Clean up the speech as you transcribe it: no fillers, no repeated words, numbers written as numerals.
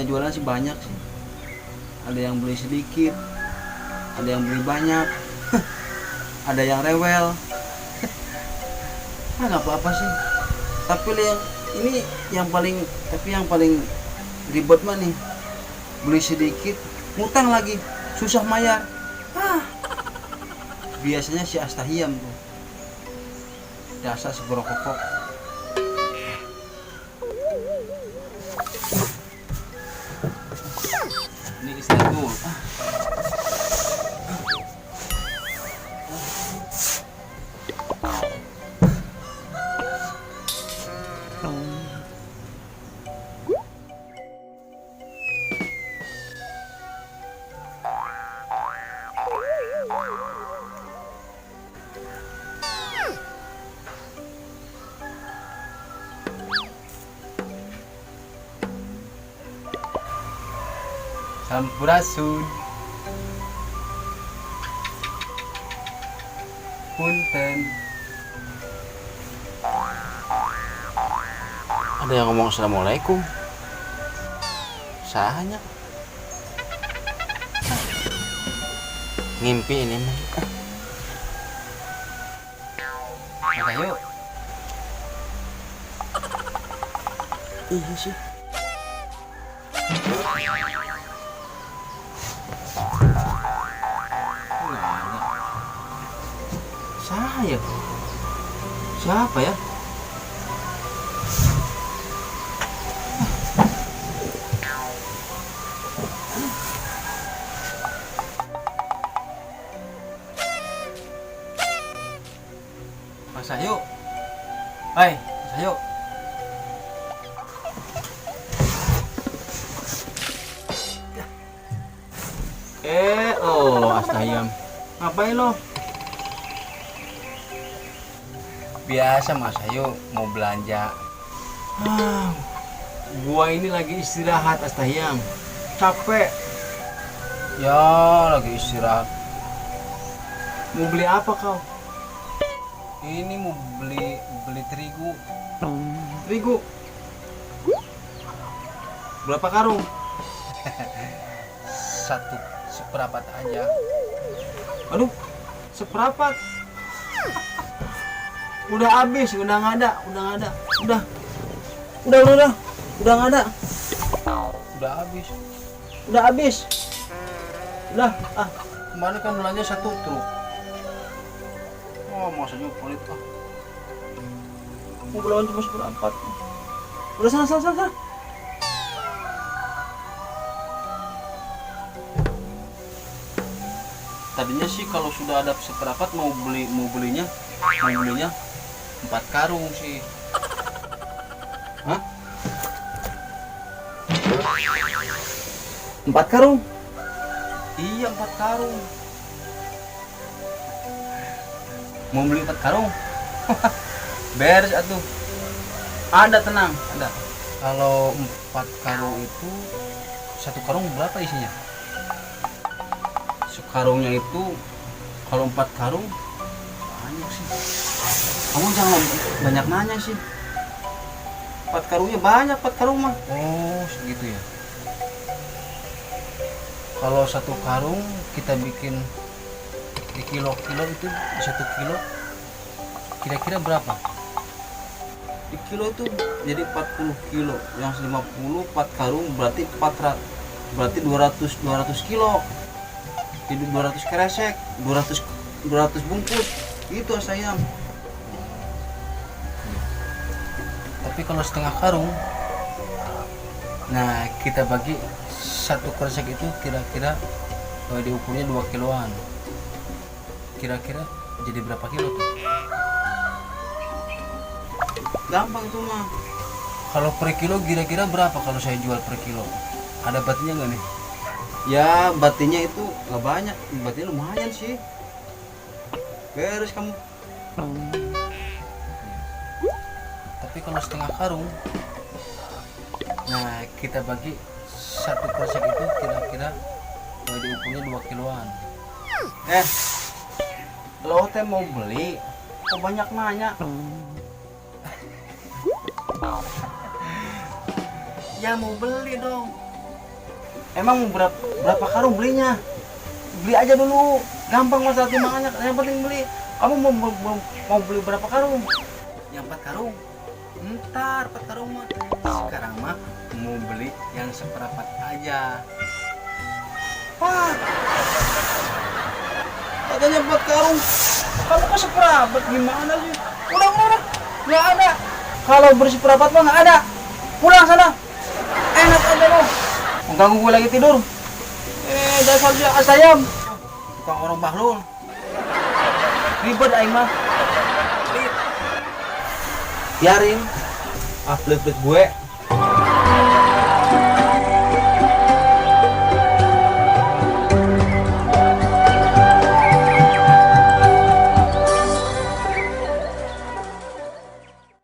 jualan sih banyak sih. Ada yang beli sedikit, ada yang beli banyak, ada yang rewel. Nggak apa-apa sih. Tapi yang paling ribet mah nih, beli sedikit, ngutang lagi, susah mayar. Biasanya si Astahiam tuh, dasar segerokok. Ini istriku. Sampurasun. Punten. Ada yang ngomong assalamualaikum. Sahanya. Ngimpi ini mah. Maka yuk. Iya sih. Saya. Siapa ya? Mas Ayu. Hai, Mas Ayu. Astahiam. Ngapain lo? Biasa Mas Ayu mau belanja. Gua ini lagi istirahat Astahiam. Capek. Ya, lagi istirahat. Mau beli apa kau? Ini mau beli terigu. Terigu. Berapa karung? Satu seperempat aja. Aduh, seperempat. Udah habis, udah nggak ada. Udah nggak ada. Udah habis. Udah, kemarin kan belanja 1 truk. Oh, maksudnya pelit ah. Mau belanja cuma seperempat. Udah sana. Tadinya sih kalau sudah ada seperempat mau belinya 4 karung sih. Hah? 4 karung? Iya 4 karung. Mau beli 4 karung? Beres atuh. Ada, tenang, ada. Kalau 4 karung itu 1 karung berapa isinya? Sekarungnya itu kalau 4 karung banyak sih. Kamu jangan banyak nanya sih. 4 karungnya banyak, 4 karung mah. Oh, segitu ya. Kalau 1 karung kita bikin di kilo-kilo itu, di 1 kilo kira-kira berapa? Di kilo itu jadi 40 kilo. Yang 50 4 karung berarti 200 kilo. Jadi 200 kresek, 200 bungkus. Itu Astahiam. Tapi kalau setengah karung, nah kita bagi 1 kresek itu kira-kira diukurnya 2 kiloan. Kira-kira jadi berapa kilo tuh? Gampang itu mah. Kalau per kilo kira-kira berapa kalau saya jual per kilo? Ada batinnya nggak nih? Ya batinnya itu nggak banyak, batinnya lumayan sih. Beres kamu. Tapi kalau setengah karung, nah kita bagi 1 kresek itu kira-kira diukurnya 2 kiloan. Lo teh mau beli, kok banyak nanya? Ya mau beli dong. Emang berapa karung belinya? Beli aja dulu, gampang masalah timbangannya. Yang penting beli. Kamu mau beli berapa karung? Yang 4 karung. Ntar 4 karung mah. Sekarang mah mau beli yang seperempat aja. Wah, katanya 4 karung. Kamu kok seperempat gimana sih? Udah, nggak ada. Kalau berseperapat mah nggak ada. Pulang sana. Enak aja lo. Mengganggu gue lagi tidur. Dasar dia asayam. Tukang orang bahlul. Ribet aing mah. Biarin. Pelit-pelit gue.